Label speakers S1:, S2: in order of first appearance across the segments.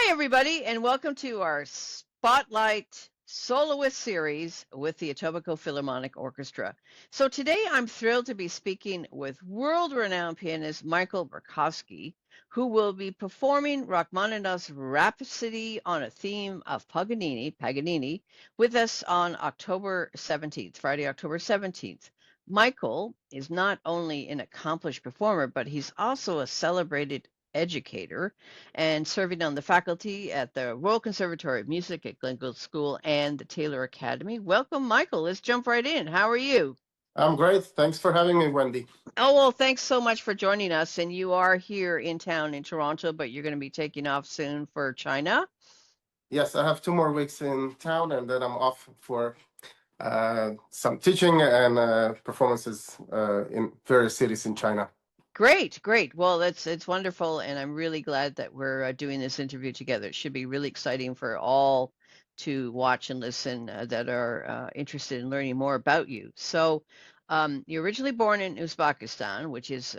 S1: Hi, everybody, and welcome to our Spotlight Soloist Series with the Etobicoke Philharmonic Orchestra. So today I'm thrilled to be speaking with world-renowned pianist Michael Berkovsky, who will be performing Rachmaninoff's Rhapsody on a theme of Paganini, with us on October 17th, Friday, October 17th. Michael is not only an accomplished performer, but he's also a celebrated educator and serving on the faculty at the Royal Conservatory of Music at Glencoe School and the Taylor Academy. Welcome, Michael. Let's jump right in. How are you?
S2: I'm great. Thanks for having me, Wendy.
S1: Oh, well, thanks so much for joining us. And you are here in town in Toronto, but you're going to be taking off soon for China.
S2: Yes, I have 2 more weeks in town, and then I'm off for some teaching and performances in various cities in China.
S1: Great, great. Well, it's wonderful, and I'm really glad that we're doing this interview together. It should be really exciting for all to watch and listen that are interested in learning more about you. So, you're originally born in Uzbekistan, which is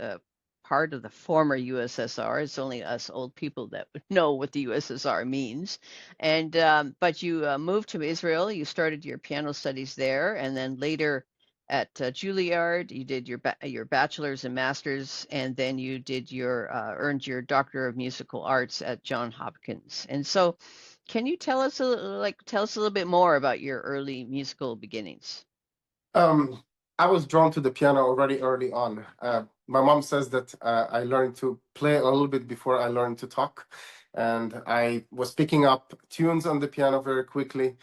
S1: part of the former USSR. It's only us old people that would know what the USSR means. And but you moved to Israel. You started your piano studies there, and then later at Juilliard. You did your bachelor's and master's, and then you did your earned your Doctor of Musical Arts at Johns Hopkins. And so, can you tell us a little bit more about your early musical beginnings?
S2: Um, I was drawn to the piano already early on. My mom says that I learned to play a little bit before I learned to talk, and I was picking up tunes on the piano very quickly.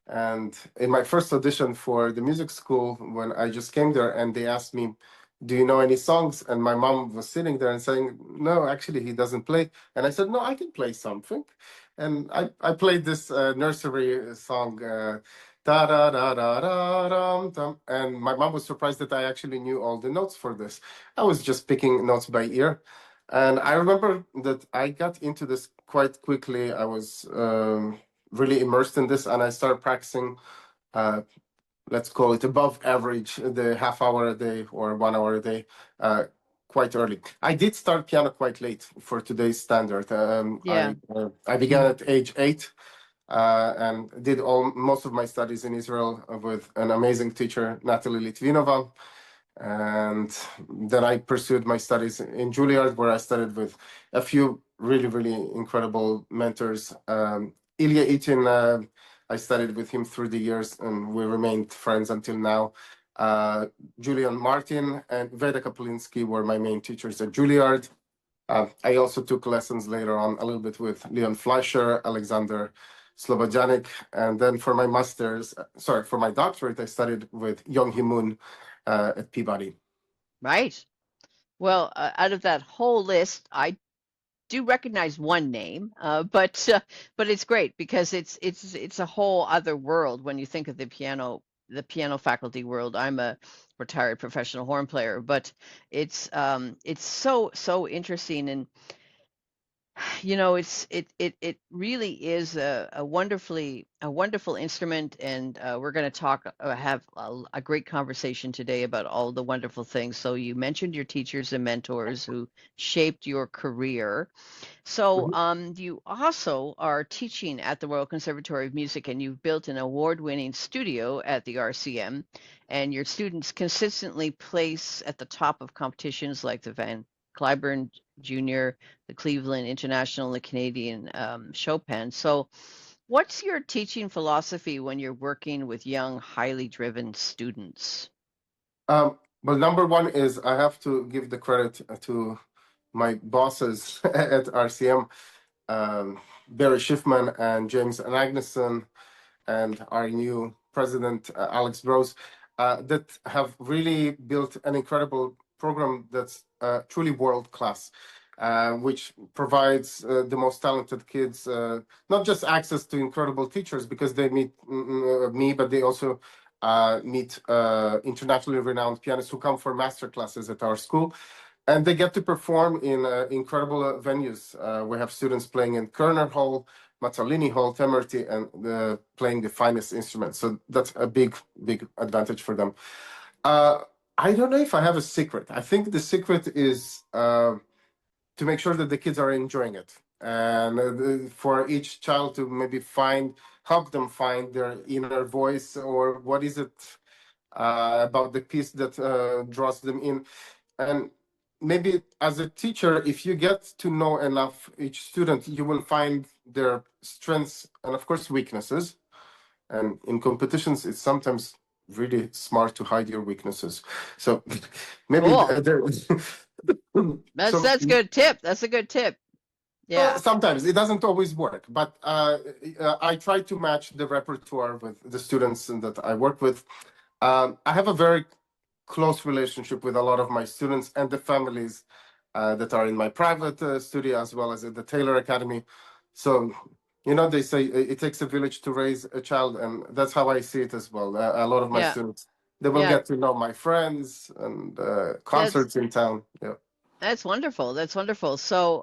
S2: And in my first audition for the music school, when I just came there and they asked me, "Do you know any songs?" And my mom was sitting there and saying, "No, actually, he doesn't play." And I said, "No, I can play something." And I played this nursery song, da da da da da dum, dum. And my mom was surprised that I actually knew all the notes for this. I was just picking notes by ear. And I remember that I got into this quite quickly. I was really immersed in this, and I started practicing. Uh, let's call it above average, the half hour a day or 1 hour a day, quite early. I did start piano quite late for today's standard.
S1: Yeah.
S2: I began at age 8. And did most of my studies in Israel with an amazing teacher, Natalie Litvinova. And then I pursued my studies in Juilliard, where I studied with a few really, really incredible mentors. Ilya Itin, I studied with him through the years, and we remained friends until now. Julian Martin and Veda Kaplinsky were my main teachers at Juilliard. I also took lessons later on a little bit with Leon Fleischer, Alexander Slobodyanik, and then for my for my doctorate, I studied with Young Hee Moon at Peabody.
S1: Right. Well, out of that whole list, I do recognize one name, but it's great because it's a whole other world when you think of the piano faculty world. I'm a retired professional horn player, but it's so interesting. And it really is a wonderful instrument, and we're going to have a great conversation today about all the wonderful things. So you mentioned your teachers and mentors who shaped your career. So
S2: Mhm.
S1: you also are teaching at the Royal Conservatory of Music, and you've built an award-winning studio at the RCM, and your students consistently place at the top of competitions like the Van Cliburn Jr., the Cleveland International, and the Canadian Chopin. So what's your teaching philosophy when you're working with young, highly driven students?
S2: Well, number one is I have to give the credit to my bosses at RCM, Barry Schiffman and James Agneson, and our new president, Alex Brose, that have really built an incredible program that's truly world class, which provides the most talented kids not just access to incredible teachers because they meet me, but they also meet internationally renowned pianists who come for master classes at our school. And they get to perform in incredible venues. We have students playing in Kerner Hall, Mazzolini Hall, Temerty, and playing the finest instruments. So that's a big, big advantage for them. Uh, I don't know if I have a secret. I think the secret is to make sure that the kids are enjoying it. and for each child to maybe help them find their inner voice, or what is it about the piece that draws them in. And maybe as a teacher, if you get to know enough each student, you will find their strengths and, of course, weaknesses. And in competitions, it's sometimes really smart to hide your weaknesses. So maybe
S1: Cool.
S2: there.
S1: That's
S2: So
S1: that's good tip. That's a good tip. Yeah.
S2: sometimes it doesn't always work, but I try to match the repertoire with the students that I work with. I have a very close relationship with a lot of my students and the families that are in my private studio as well as at the Taylor Academy. So, they say it takes a village to raise a child, and that's how I see it as well. A lot of my
S1: Yeah.
S2: students, they will
S1: Yeah.
S2: get to know my friends and
S1: That's
S2: concerts in town. Yeah.
S1: that's wonderful. That's wonderful. So,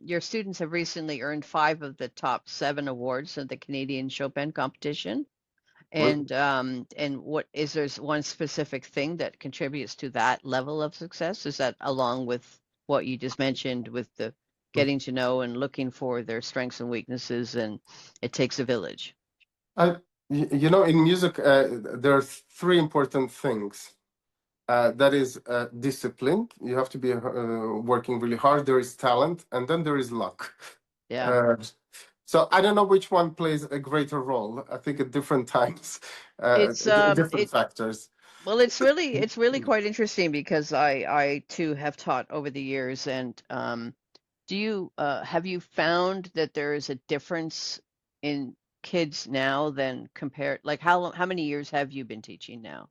S1: your students have recently earned 5 of the top 7 awards at the Canadian Chopin competition. And what is there's one specific thing that contributes to that level of success? Is that along with what you just mentioned with the getting to know and looking for their strengths and weaknesses, and it takes a village?
S2: I, in music, there are three important things. That is discipline. You have to be working really hard. There is talent, and then there is luck.
S1: Yeah.
S2: Uh, so I don't know which one plays a greater role. I think at different times,
S1: It's
S2: different
S1: it
S2: factors.
S1: well, it's really quite interesting because I too have taught over the years, and do you have you found that there is a difference in kids now than compared, like how many years have you been teaching now?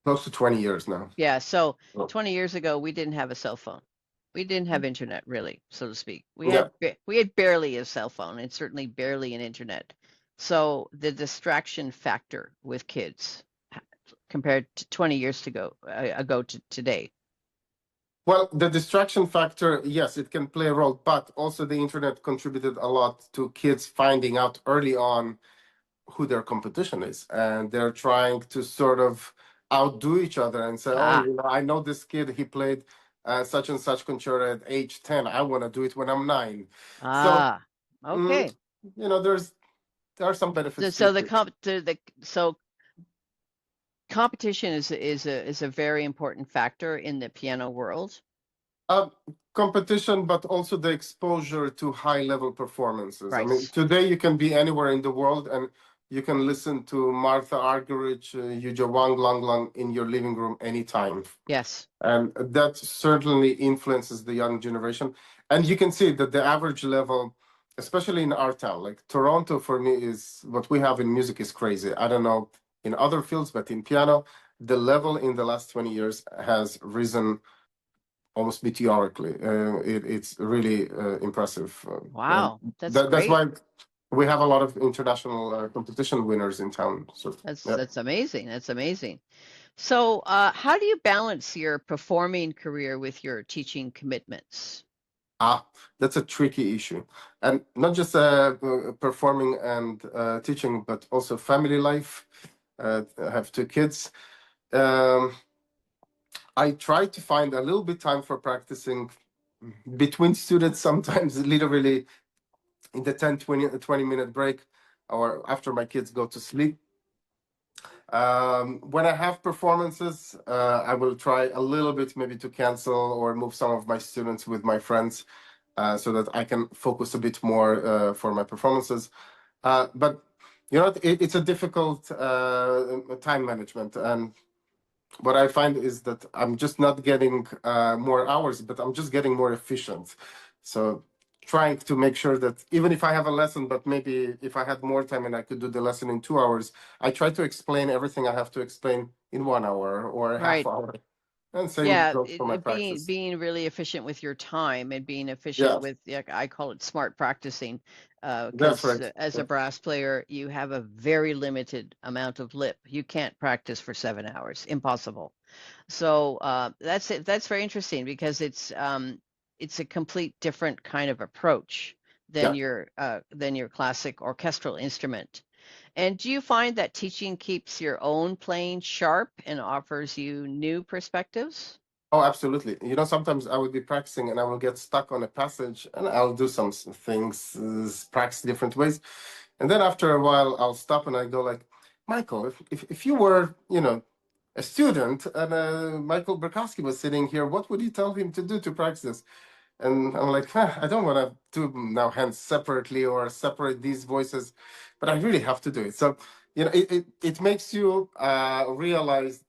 S2: Close to 20 years now.
S1: Yeah, so
S2: Oh,
S1: 20 years ago we didn't have a cell phone. We didn't have internet really, so to speak. We
S2: yeah.
S1: had we had barely a cell phone and certainly barely an internet. So the distraction factor with kids compared to 20 years ago to today.
S2: Well, the distraction factor, yes, it can play a role, but also the internet contributed a lot to kids finding out early on who their competition is, and they're trying to sort of outdo each other and say, "Oh,
S1: Ah,
S2: I know this kid. He played such and such concerto at age 10. I want to do it when I'm 9." So,
S1: ah,
S2: mm,
S1: okay.
S2: there are some
S1: So,
S2: benefits to
S1: so
S2: it.
S1: the comp the so competition is a very important factor in the piano world.
S2: Uh, Competition, but also the exposure to high level performances. I mean,
S1: Right.
S2: today you can be anywhere in the world and you can listen to Martha Argerich, Yuja Wang Lang Lang in your living room anytime.
S1: Yes.
S2: And that certainly influences the young generation. And you can see that the average level, especially in our town, like Toronto for me, is what we have in music is crazy. I don't know in other fields, but in piano, the level in the last 20 years has risen almost meteorically. It's really impressive. And
S1: Wow, that's
S2: that's
S1: great.
S2: why we have a lot of international competition winners in town. So,
S1: That's
S2: yeah.
S1: that's amazing. That's amazing. So, how do you balance your performing career with your teaching commitments?
S2: Ah, that's a tricky issue. And not just performing and teaching, but also family life. I have 2 kids. Um, I try to find a little bit time for practicing between students, sometimes literally in the 10, 20 minute break or after my kids go to sleep. When I have performances, I will try a little bit maybe to cancel or move some of my students with my friends so that I can focus a bit more for my performances. But it's a difficult time management, and what I find is that I'm just not getting more hours, but I'm just getting more efficient. So trying to make sure that even if I have a lesson, but maybe if I had more time and I could do the lesson in 2 hours, I try to explain everything I have to explain in 1 hour or a half
S1: Right.
S2: hour. And same
S1: Yeah,
S2: goes for my
S1: being
S2: practice.
S1: being really efficient with your time and being efficient
S2: Yeah,
S1: with, yeah, I call it smart practicing,
S2: that's
S1: because
S2: right.
S1: as
S2: Yeah.
S1: a brass player, you have a very limited amount of lip. You can't practice for 7 hours. Impossible. So that's it. That's very interesting because it's a complete different kind of approach
S2: Yeah.
S1: than your classic orchestral instrument. And do you find that teaching keeps your own playing sharp and offers you new perspectives?
S2: Oh, absolutely. You know, sometimes I would be practicing and I will get stuck on a passage and I'll do some things, practice different ways. And then after a while, I'll stop and I go like, Michael, if you were, you know, a student and Michael Berkovsky was sitting here, what would you tell him to do to practice this? And I'm like, I don't want to do now hands separately or separate these voices, but I really have to do it. So, you know, it makes you realize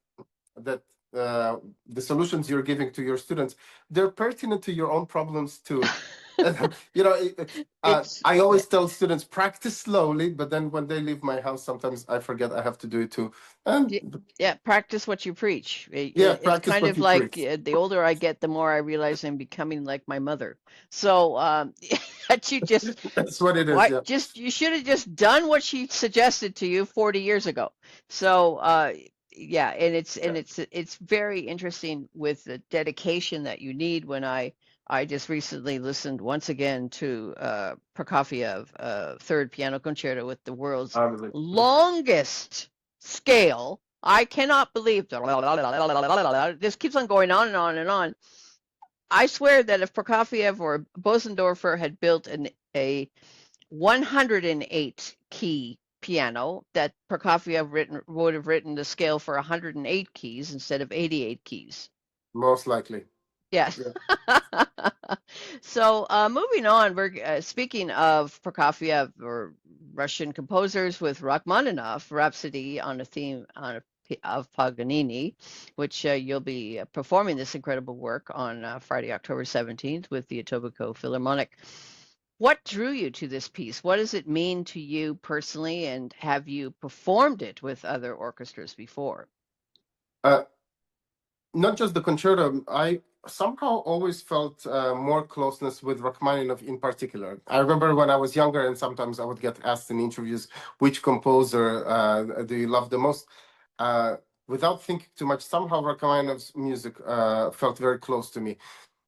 S2: that the solutions you're giving to your students, they're pertinent to your own problems too. You know,
S1: It's
S2: I
S1: yeah,
S2: always tell students practice slowly, but then when they leave my house, sometimes I forget I have to do it too. And
S1: y- yeah, practice what you preach.
S2: yeah,
S1: It's
S2: practice
S1: kind
S2: what
S1: of
S2: you
S1: like
S2: preach.
S1: the older I get, the more I realize I'm becoming like my mother. So that you just
S2: That's what it is.
S1: what
S2: Yeah.
S1: just you should have just done what she suggested to you 40 years ago. So yeah, and it's very interesting with the dedication that you need. When I just recently listened once again to Prokofiev, Third Piano Concerto with the world's
S2: Obviously.
S1: longest scale. I cannot believe this keeps on going on and on and on. I swear that if Prokofiev or Bosendorfer had built a 108 key piano, that would have written the scale for 108 keys instead of 88 keys.
S2: Most likely.
S1: Yes.
S2: Yeah.
S1: So moving on, we're speaking of Prokofiev or Russian composers with Rachmaninoff, Rhapsody on a theme of Paganini, which you'll be performing this incredible work on Friday, October 17th with the Etobicoke Philharmonic. What drew you to this piece? What does it mean to you personally, and have you performed it with other orchestras before?
S2: Uh, Not just the concerto. I somehow always felt more closeness with Rachmaninoff in particular. I remember when I was younger, and sometimes I would get asked in interviews, which composer do you love the most? Uh, Without thinking too much, somehow Rachmaninoff's music felt very close to me.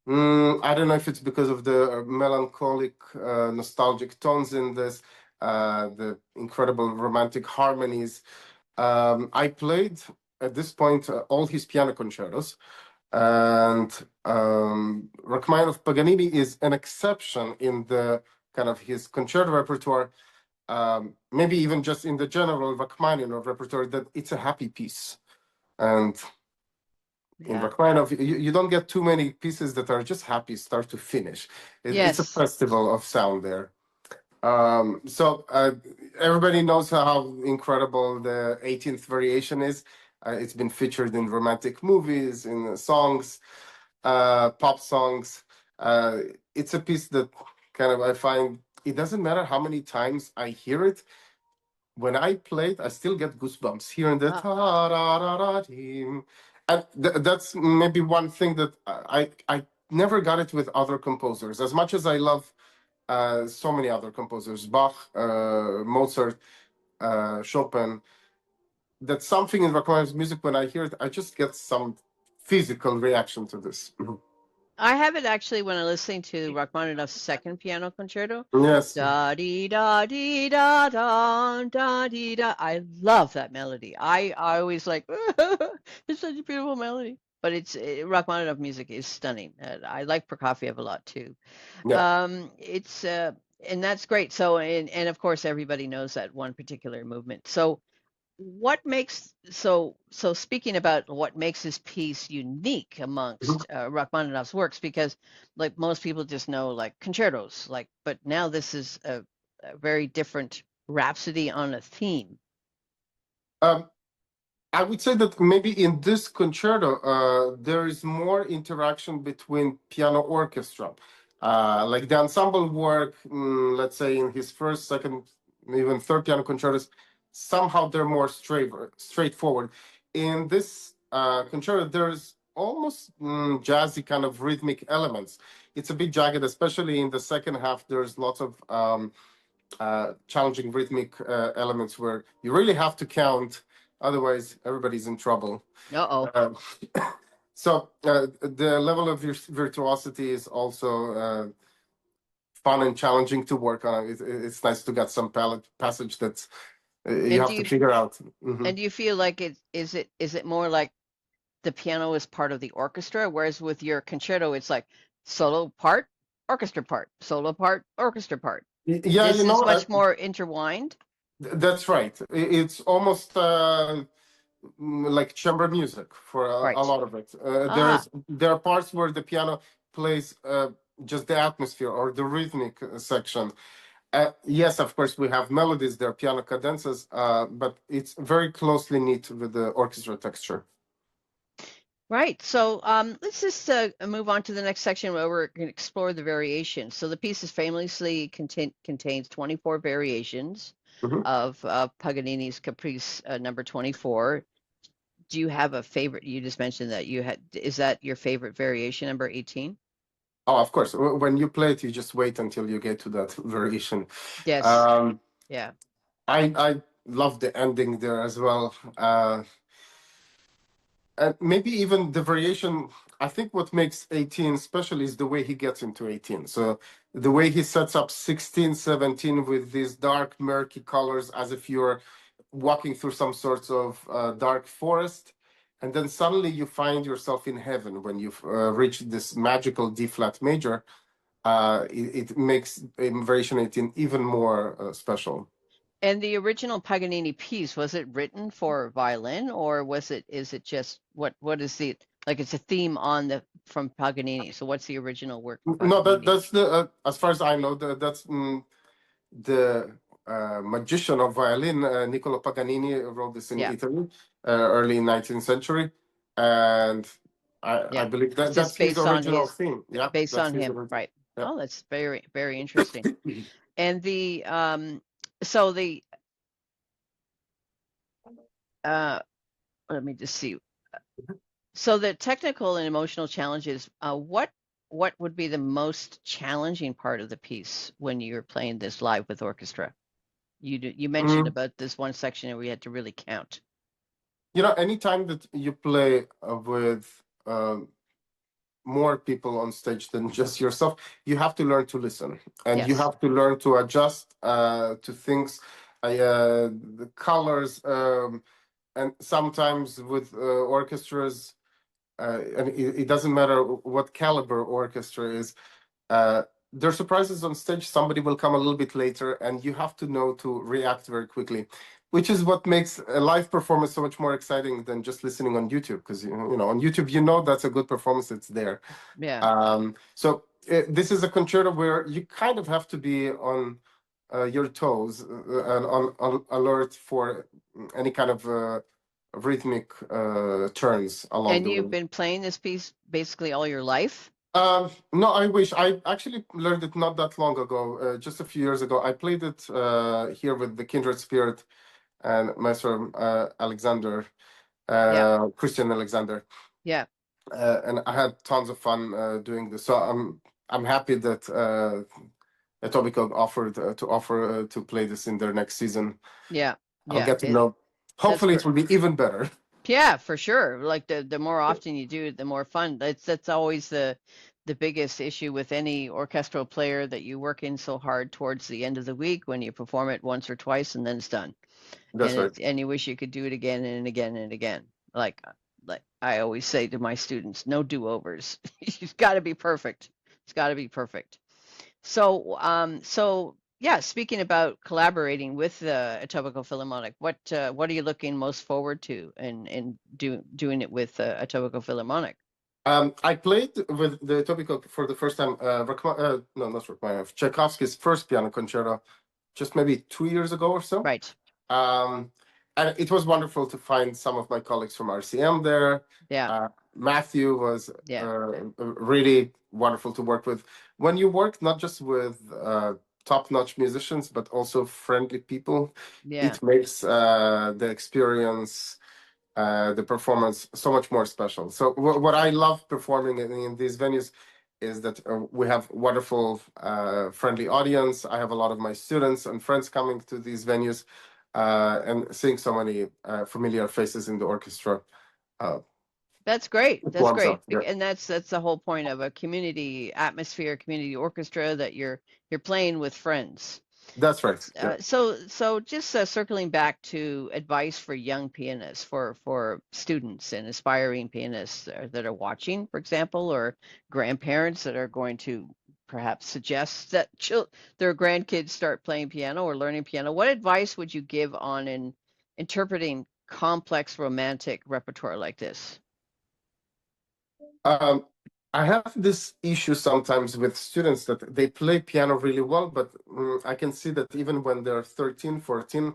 S2: I don't know if it's because of the melancholic, nostalgic tones in this, the incredible romantic harmonies. I played at this point all his piano concertos, and Rachmaninoff Paganini is an exception in the kind of his concerto repertoire. Maybe even just in the general Rachmaninoff repertoire, that it's a happy piece. And in
S1: Yeah.
S2: Rachmaninoff, you don't get too many pieces that are just happy start to finish. It's a
S1: Yes.
S2: festival of sound there. So everybody knows how incredible the 18th variation is. It's been featured in romantic movies, in songs, pop songs. Uh, it's a piece that kind of I find it doesn't matter how many times I hear it. When I play it, I still get goosebumps hearing the
S1: Uh,
S2: ta ra ra ra team, and that's maybe one thing that I never got it with other composers. As much as I love so many other composers, Bach, Mozart, Chopin. That's something in Rachmaninoff's music. When I hear it, I just get some physical reaction to this. Mhm.
S1: I have it actually when I'm listening to Rachmaninoff's second piano concerto.
S2: Yes.
S1: Da dee da dee da da da dee da. I love that melody. I always like it's such a beautiful melody. But Rachmaninoff music is stunning. I like Prokofiev a lot too.
S2: Yeah.
S1: It's and that's great. So and of course everybody knows that one particular movement. So what makes so speaking about what makes this piece unique
S2: Mhm.
S1: amongst Rachmaninoff's works, because like most people just know like concertos, like but now this is a very different rhapsody on a theme.
S2: Um, I would say that maybe in this concerto, there is more interaction between piano orchestra. Like the ensemble work, let's say in his first, second, even third piano concertos, somehow they're more straightforward. In this concerto, there's almost jazzy kind of rhythmic elements. It's a bit jagged, especially in the second half. There's lots of challenging rhythmic elements where you really have to count, otherwise everybody's in trouble.
S1: Uh-oh.
S2: Um, so the level of virtuosity is also fun and challenging to work on. It's nice to get some passage that you
S1: And
S2: have to figure out. Mhm.
S1: do you feel like is it more like the piano is part of the orchestra, whereas with your concerto, it's like solo part, orchestra part, solo part, orchestra part.
S2: Yeah,
S1: This is much more intertwined.
S2: that's right. It's almost like chamber music for a
S1: Right.
S2: lot of it.
S1: Ah,
S2: There are parts where the piano plays just the atmosphere or the rhythmic section. Yes, of course, we have melodies, there are piano cadences, but it's very closely knit with the orchestra texture.
S1: right. So let's just move on to the next section where we're going to explore the variations. So the piece is famously contains 24 variations
S2: Mhm.
S1: of Paganini's Caprice number 24. Do you have a favorite? You just mentioned that you had, is that your favorite variation, number 18?
S2: Oh, of course. When you play it, you just wait until you get to that variation.
S1: Yes.
S2: Um,
S1: Yeah.
S2: I love the ending there as well. And maybe even the variation. I think what makes 18 special is the way he gets into 18. So the way he sets up 16, 17 with these dark, murky colors as if you're walking through some sorts of dark forest. And then suddenly you find yourself in heaven when you've reached this magical D flat major. It makes variation 18 even more special.
S1: And the original Paganini piece, was it written for violin or is it just what is the, like it's a theme on the, from Paganini. So what's the original work from
S2: No,
S1: Paganini?
S2: that's the as far as I know, that's the magician of violin, Niccolo Paganini, wrote this in
S1: Yeah.
S2: Italy, early 19th century, and I
S1: Yeah.
S2: believe
S1: It's
S2: that that's
S1: just
S2: his
S1: based on
S2: original
S1: his,
S2: theme. Yeah,
S1: based
S2: that's
S1: on
S2: his
S1: him.
S2: original.
S1: Right.
S2: Yeah.
S1: Oh, that's very, very interesting. And the so the uh let me just see. So the technical and emotional challenges, what would be the most challenging part of the piece when you're playing this live with orchestra? You mentioned
S2: Mm,
S1: about this one section where we had to really count.
S2: anytime that you play with more people on stage than just yourself, you have to learn to listen and you
S1: Yes.
S2: have to learn to adjust to things, the colors, and sometimes with orchestras, and it doesn't matter what caliber orchestra is. Uh, there are surprises on stage. Somebody will come a little bit later, and you have to know to react very quickly, which is what makes a live performance so much more exciting than just listening on YouTube. Because on YouTube, that's a good performance. It's there.
S1: Yeah.
S2: So this is a concerto where you kind of have to be on your toes and on alert for any kind of rhythmic turns along
S1: And
S2: the
S1: you've
S2: way.
S1: been playing this piece basically all your life?
S2: No, I wish. I actually learned it not that long ago, just a few years ago. I played it here with the Kindred Spirit and Master Alexander,
S1: Yeah.
S2: Christian Alexander,
S1: Yeah.
S2: and I had tons of fun doing this. So I'm happy that Etobicoke offered to offer to play this in their next season.
S1: Yeah.
S2: I'll
S1: Yeah.
S2: get to know.
S1: That's
S2: Hopefully, it will be even better.
S1: Yeah, for sure. Like the more often you do it, the more fun. That's always the biggest issue with any orchestral player that you work in so hard towards the end of the week when you perform it once or twice and then it's done.
S2: That's right.
S1: And you wish you could do it again and again and again. Like I always say to my students, no do-overs. You've got to be perfect. It's got to be perfect. So yeah, speaking about collaborating with the Etobicoke Philharmonic, what are you looking most forward to and doing it with Etobicoke Philharmonic?
S2: I played with the Etobicoke for the first time. No, not Rachmaninoff. Tchaikovsky's first piano concerto, just maybe 2 years ago or so.
S1: Right.
S2: Um, and it was wonderful to find some of my colleagues from RCM there.
S1: Yeah.
S2: Matthew was
S1: Yeah.
S2: really wonderful to work with. When you work not just with top-notch musicians, but also friendly people,
S1: Yeah.
S2: it makes the experience, the performance so much more special. So what I love performing in these venues is that we have wonderful, friendly audience. I have a lot of my students and friends coming to these venues, and seeing so many familiar faces in the orchestra. Uh,
S1: That's great.
S2: it
S1: That's
S2: warms
S1: great.
S2: up. Yeah.
S1: And that's the whole point of a community atmosphere, community orchestra that you're playing with friends.
S2: That's right. Yeah.
S1: So just circling back to advice for young pianists, for students and aspiring pianists that are watching, for example, or grandparents that are going to perhaps suggest that their grandkids start playing piano or learning piano. What advice would you give on interpreting complex romantic repertoire like this?
S2: Um, I have this issue sometimes with students that they play piano really well, but I can see that even when they're 13, 14,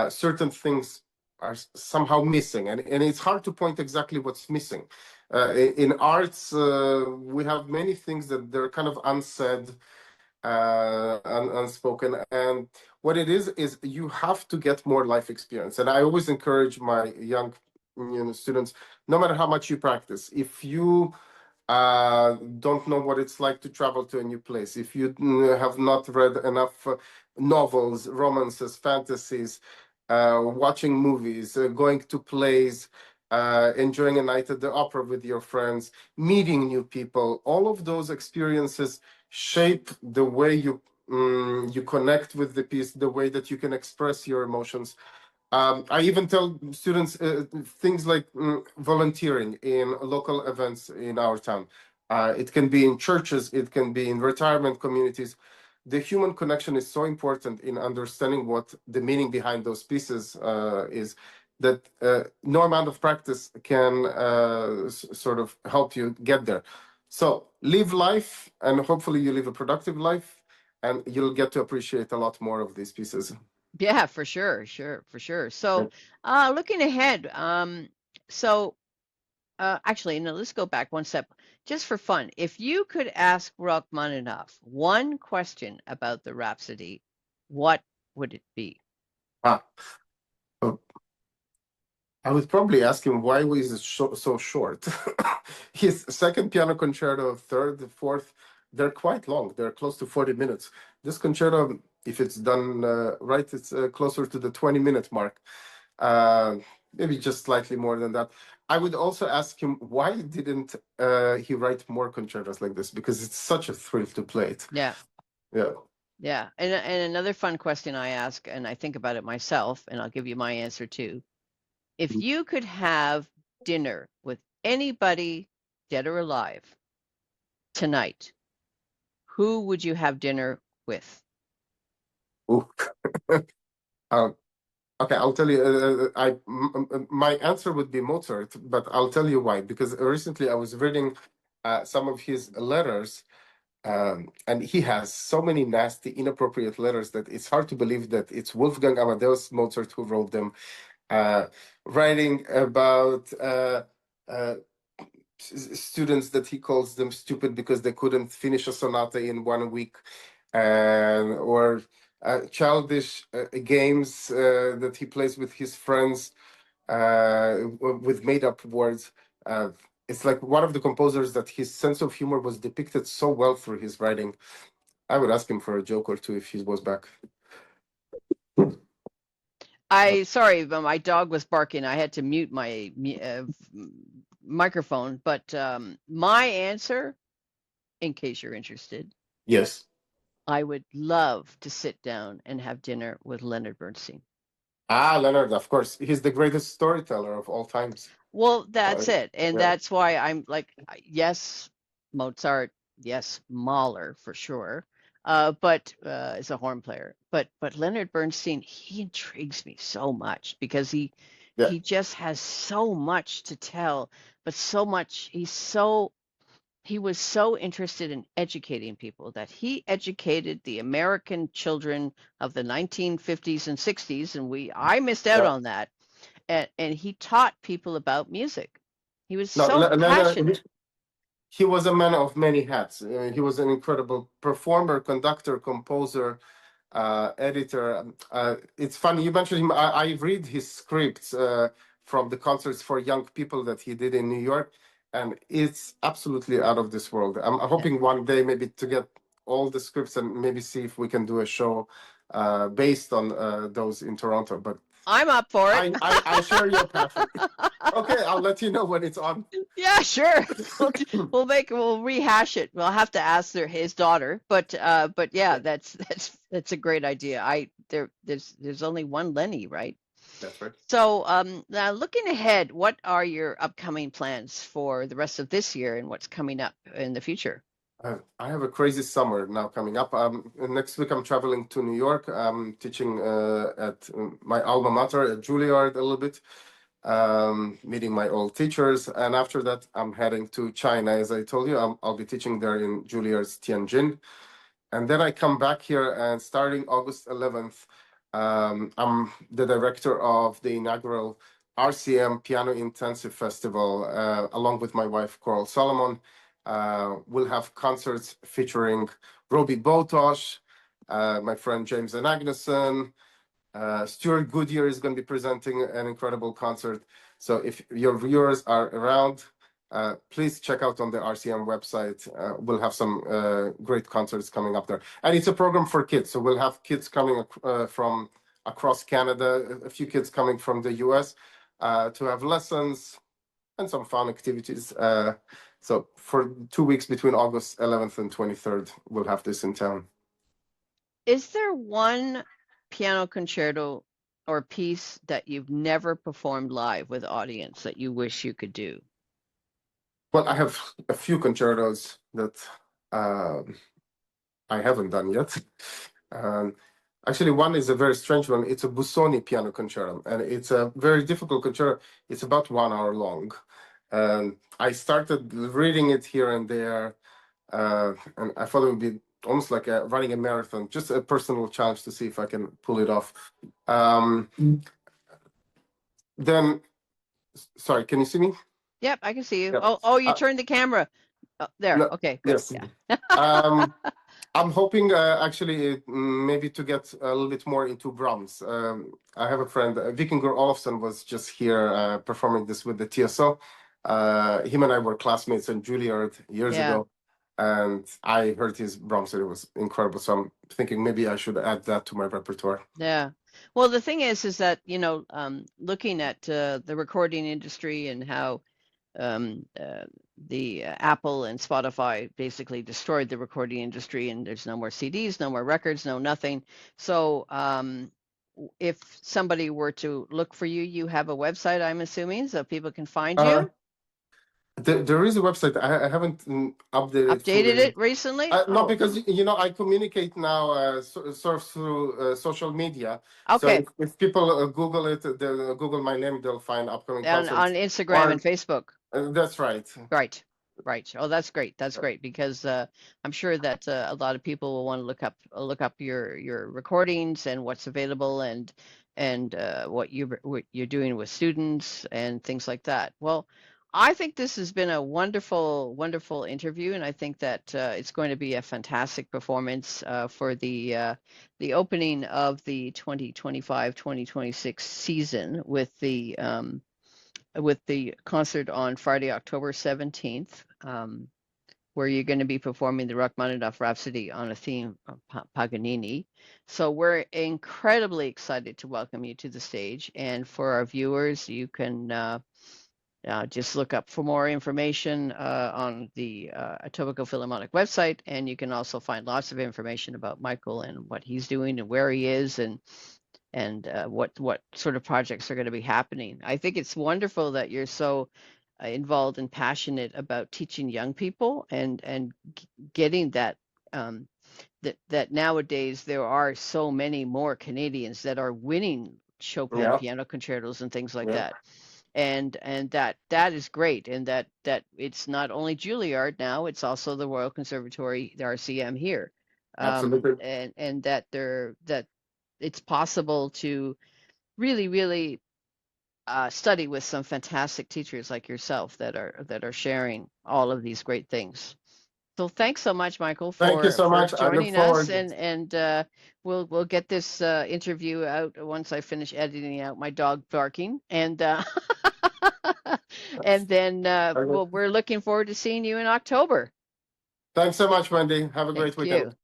S2: certain things are somehow missing. And it's hard to point exactly what's missing. In arts, we have many things that they're kind of unsaid, unspoken. And what it is you have to get more life experience. And I always encourage my young students, no matter how much you practice, if you don't know what it's like to travel to a new place, if you have not read enough novels, romances, fantasies, watching movies, going to plays, enjoying a night at the opera with your friends, meeting new people, all of those experiences shape the way you connect with the piece, the way that you can express your emotions. I even tell students things like volunteering in local events in our town. It can be in churches, it can be in retirement communities. The human connection is so important in understanding what the meaning behind those pieces is, that no amount of practice can sort of help you get there. So live life, and hopefully you live a productive life, and you'll get to appreciate a lot more of these pieces.
S1: Yeah, for sure, for sure. So, looking ahead, so actually, no, let's go back one step, just for fun. If you could ask Rachmaninoff one question about the Rhapsody, what would it be?
S2: Ah, I would probably ask him why was it so short. His second piano concerto, third, fourth, they're quite long. They're close to 40 minutes. This concerto, if it's done right, it's closer to the 20-minute mark. Uh, Maybe just slightly more than that. I would also ask him why didn't he write more concertos like this? Because it's such a thrill to play it.
S1: Yeah,
S2: Yeah.
S1: yeah. And another fun question I ask, and I think about it myself, and I'll give you my answer too. If you could have dinner with anybody, dead or alive, tonight, who would you have dinner with?
S2: Ooh. Um, Okay, I'll tell you. My answer would be Mozart, but I'll tell you why. Because recently I was reading some of his letters, and he has so many nasty, inappropriate letters that it's hard to believe that it's Wolfgang Amadeus Mozart who wrote them, uh, writing about uh, students that he calls them stupid because they couldn't finish a sonata in 1 week, or childish games that he plays with his friends with made up words. It's like one of the composers that his sense of humor was depicted so well through his writing. I would ask him for a joke or two if he was back.
S1: Sorry, but my dog was barking. I had to mute my microphone. But my answer, in case you're interested,
S2: Yes.
S1: I would love to sit down and have dinner with Leonard Bernstein.
S2: Ah, Leonard, of course. He's the greatest storyteller of all times.
S1: Well, that's it. And
S2: Yeah.
S1: that's why I'm like, yes, Mozart, yes, Mahler for sure. But as a horn player. But Leonard Bernstein, he intrigues me so much because
S2: Yeah.
S1: he just has so much to tell, but so much he was so interested in educating people that he educated the American children of the 1950s and 60s, and I missed out
S2: Yeah.
S1: on that, and he taught people about music. He was
S2: No,
S1: so passionate.
S2: he was a man of many hats. He was an incredible performer, conductor, composer, editor. It's funny you mentioned him. I read his scripts from the concerts for young people that he did in New York, and it's absolutely out of this world. I'm
S1: Yeah.
S2: hoping one day maybe to get all the scripts and maybe see if we can do a show based on those in Toronto. But
S1: I'm up for it.
S2: I share your passion. Okay, I'll let you know when it's on.
S1: Yeah, sure. We'll rehash it. We'll have to ask his daughter, but yeah, that's a great idea. There's only one Lenny, right?
S2: That's right.
S1: So now looking ahead, what are your upcoming plans for the rest of this year and what's coming up in the future?
S2: I have a crazy summer now coming up. Next week I'm traveling to New York. I'm teaching at my alma mater at Juilliard a little bit, meeting my old teachers, and after that I'm heading to China. As I told you, I'll be teaching there in Juilliard's Tianjin, and then I come back here, and starting August 11th, I'm the director of the inaugural RCM Piano Intensive Festival, along with my wife Coral Solomon. We'll have concerts featuring Roby Botosh, my friend James Anagnuson. Stuart Goodyear is going to be presenting an incredible concert. So if your viewers are around, please check out on the RCM website. We'll have some great concerts coming up there. And it's a program for kids. So we'll have kids coming from across Canada, a few kids coming from the US to have lessons and some fun activities. So for 2 weeks between August 11th and 23rd, we'll have this in town.
S1: Is there one piano concerto or piece that you've never performed live with audience that you wish you could do?
S2: Well, I have a few concertos that um, I haven't done yet. Um, Actually, one is a very strange one. It's a Busoni piano concerto, and it's a very difficult concerto. It's about 1 hour long. I started reading it here and there, and I thought it would be almost like running a marathon, just a personal challenge to see if I can pull it off. Um, then, sorry, can you see me?
S1: Yep, I can see you.
S2: Yep.
S1: Oh, you turned the camera. Oh, there.
S2: No,
S1: Okay, good.
S2: yes.
S1: Yeah.
S2: I'm hoping actually maybe to get a little bit more into Brahms. I have a friend, Vikingur Olofsson, was just here performing this with the TSO. Him and I were classmates in Juilliard years
S1: Yeah.
S2: ago, and I heard his Brahms and it was incredible. So I'm thinking maybe I should add that to my repertoire.
S1: Yeah. Well, the thing is that, looking at the recording industry and how the Apple and Spotify basically destroyed the recording industry, and there's no more CDs, no more records, no nothing. So, if somebody were to look for you, you have a website, I'm assuming, so people can find
S2: Uh,
S1: you.
S2: there is a website. I haven't updated it
S1: Updated
S2: fully.
S1: it recently?
S2: No,
S1: Oh,
S2: because I communicate now sort of through social media. So
S1: okay.
S2: if people Google it, they'll Google my name, they'll find upcoming
S1: On
S2: concerts.
S1: Instagram and
S2: Or
S1: Facebook.
S2: that's right.
S1: Right. Right. Oh, that's great. That's great because I'm sure that a lot of people will want to look up your recordings and what's available and what you're doing with students and things like that. Well, I think this has been a wonderful, wonderful interview, and I think that it's going to be a fantastic performance for the opening of the 2025-2026 season with the concert on Friday, October 17th, where you're going to be performing the Rachmaninoff Rhapsody on a theme of Paganini. So we're incredibly excited to welcome you to the stage. And for our viewers, you can just look up for more information on the Etobicoke Philharmonic website, and you can also find lots of information about Michael and what he's doing and where he is and what sort of projects are going to be happening. I think it's wonderful that you're so involved and passionate about teaching young people and getting that that nowadays there are so many more Canadians that are winning Chopin
S2: Yeah,
S1: piano concertos and things like
S2: yeah,
S1: that. And that is great, and that it's not only Juilliard now, it's also the Royal Conservatory, the RCM here.
S2: absolutely.
S1: And that it's possible to really, really study with some fantastic teachers like yourself that are sharing all of these great things. So thanks so much, Michael,
S2: Thank you
S1: for
S2: so
S1: for
S2: much. I look
S1: joining us,
S2: forward.
S1: and we'll get this interview out once I finish editing out my dog barking, and then
S2: Okay.
S1: we're looking forward to seeing you in October.
S2: Thanks so much, Wendy. Have a great
S1: Thank
S2: weekend.
S1: you.